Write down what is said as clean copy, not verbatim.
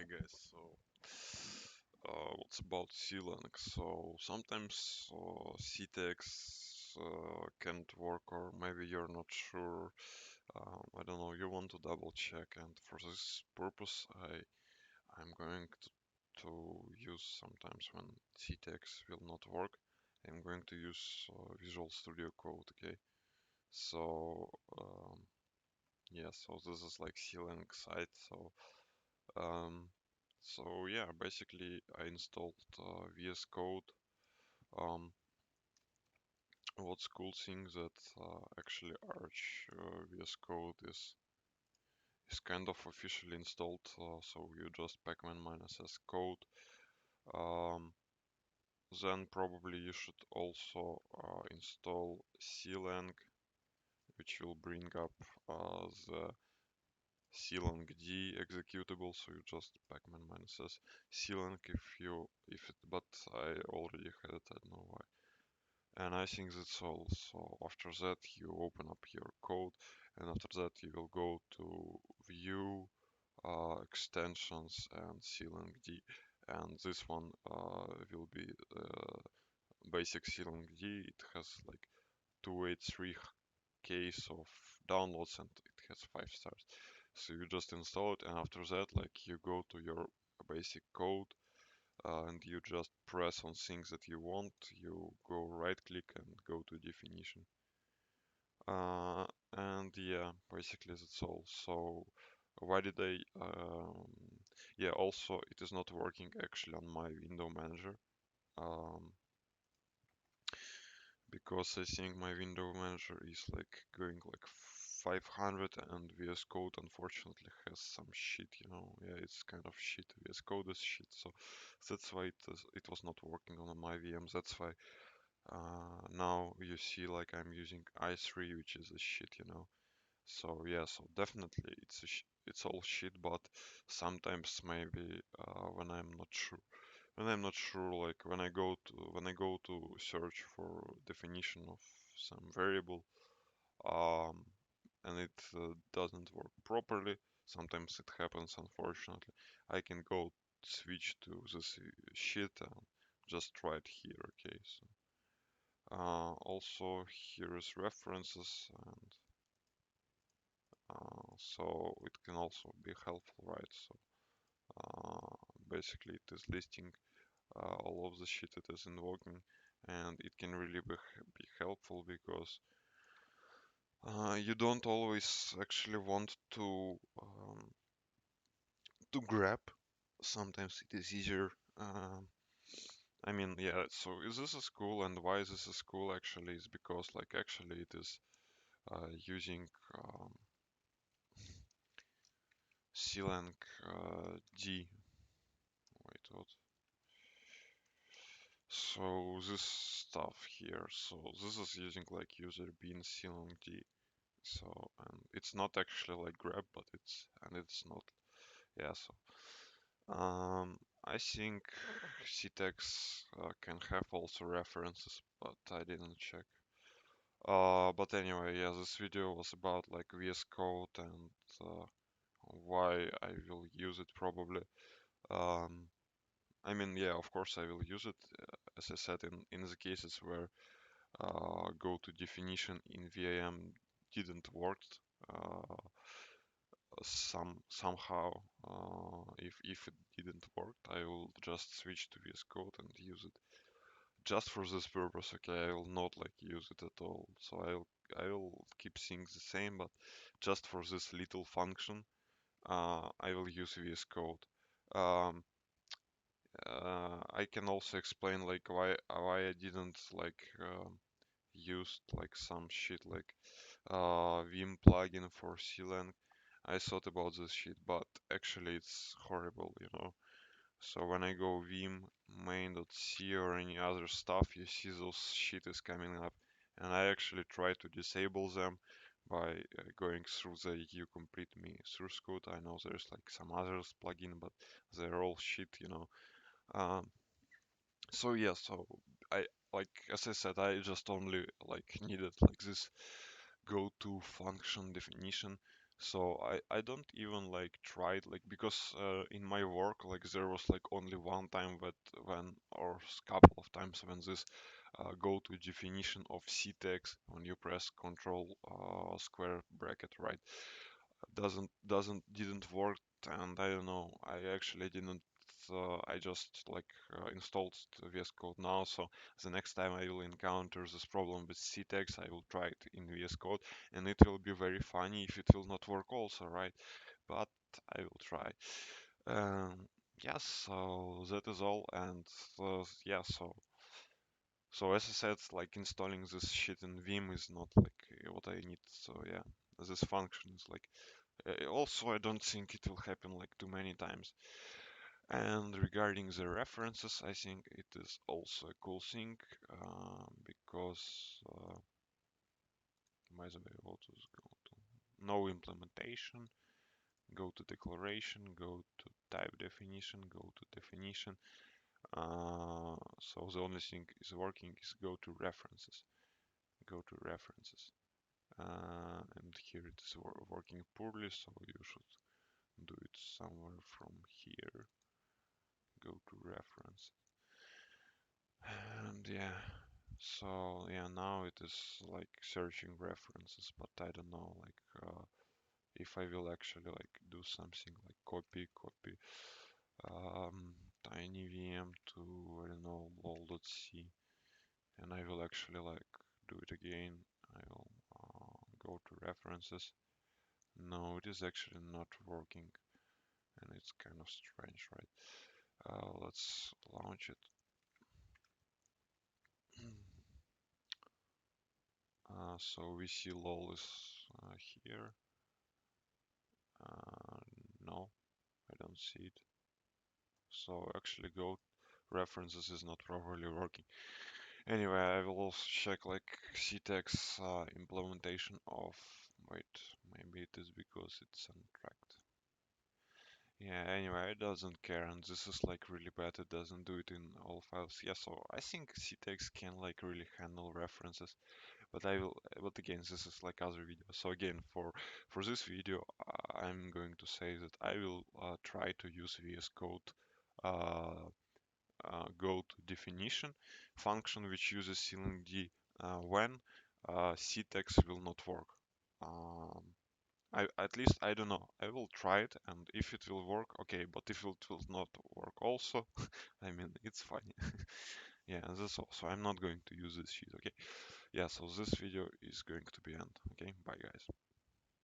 Hey guys, so what's about CLang? So sometimes CTX can't work, or maybe you're not sure. I don't know. You want to double check, and for this purpose, I'm going to use sometimes when CTX will not work. I'm going to use Visual Studio Code. Okay, so yeah, so this is like CLang site. Um, so yeah, basically I installed VS Code. Um, what's cool thing that actually Arch VS Code is kind of officially installed. So you just pacman -s code. Um, then probably you should also install clang, which will bring up the clangd executable. So you just pacman -s clang if it, but I already had it. I don't know why. And I think that's all. So after that you open up your code, and after that you will go to view extensions and clangd, and this one will be basic clangd. It has like 283 case of downloads and it has 5 stars. So you just install it, and after that, like, you go to your basic code and you just press on things that you want. You go right click and go to definition. And yeah, basically that's all. So why did I yeah, also it is not working actually on my window manager, um, because I think my window manager is like going like 500, and VS Code unfortunately has some shit, you know. Yeah, it's kind of shit. VS Code is shit, so that's why it was not working on my VMs. That's why now you see like I'm using i3, which is a shit, you know. So yeah, so definitely it's all shit, but sometimes maybe when I'm not sure, like when I go to search for definition of some variable, um, and it doesn't work properly. Sometimes it happens, unfortunately. I can go switch to this shit and just try it here. Okay, so also here is references, and so it can also be helpful, right? So uh, basically it is listing all of the shit that is invoking, and it can really be helpful because you don't always actually want to grab. Sometimes it is easier. I mean, yeah. So is this a school, and why is this a school? Actually, is because like actually it is using clang d. Wait, what? So this stuff here. So this is using like user bean clang d. So and it's not actually like grab, but it's not. Yeah. So I think CTEX can have also references, but I didn't check. But anyway, yeah, this video was about like VS Code and why I will use it probably. Um, I mean, yeah, of course I will use it, as I said, in the cases where go to definition in VIM didn't work. Uh, somehow, if it didn't work, I will just switch to VS Code and use it just for this purpose. Okay, I will not like use it at all. So I will keep things the same, but just for this little function, I will use VS Code. Um, I can also explain like why I didn't like used like some shit like Vim plugin for clang. I thought about this shit, but actually it's horrible, you know. So when I go vim main.c or any other stuff, you see those shit is coming up, and I actually try to disable them by going through the you complete me source code. I know there's like some others plugin, but they're all shit, you know. Um, so yeah, so I like as I said, I just only like needed like this go to function definition. So I don't even like try it like because in my work like there was like only one time that when or couple of times when this go to definition of C text when you press control square bracket, right, didn't work, and I don't know, I actually didn't I just like installed the VS Code now, so the next time I will encounter this problem with ctext, I will try it in VS Code, and it will be very funny if it will not work also, right? But I will try. Um, yes, so that is all, and yeah, so as I said, like installing this shit in Vim is not like what I need. So yeah, this function is like also, I don't think it will happen like too many times. And regarding the references, I think it is also a cool thing because by the way, what is go to no implementation, go to declaration, go to type definition, go to definition. So the only thing is working is go to references, go to references. And here it is working poorly, so you should do it somewhere from here. Go to reference, and yeah, so yeah, now it is like searching references, but I don't know like if I will actually like do something like copy tiny VM to, I don't know, lol.c, and I will actually like do it again. I will go to references. No, it is actually not working, and it's kind of strange, right? Let's launch it. So we see lol is here. Uh, no, I don't see it. So actually go references is not properly working. Anyway, I will also check like ctext implementation of, wait, maybe it is because it's untracked. Yeah, anyway, it doesn't care, and this is like really bad. It doesn't do it in all files. Yeah, so I think ctext can like really handle references. But again, this is like other video. So again, for this video, I'm going to say that I will try to use VS Code uh, go to definition function which uses clangd when ctext will not work. Um, at least I don't know. I will try it, and if it will work, okay. But if it will not work, also, I mean, it's funny. Yeah, and that's all. So I'm not going to use this sheet. Okay. Yeah, so this video is going to be end. Okay, bye guys.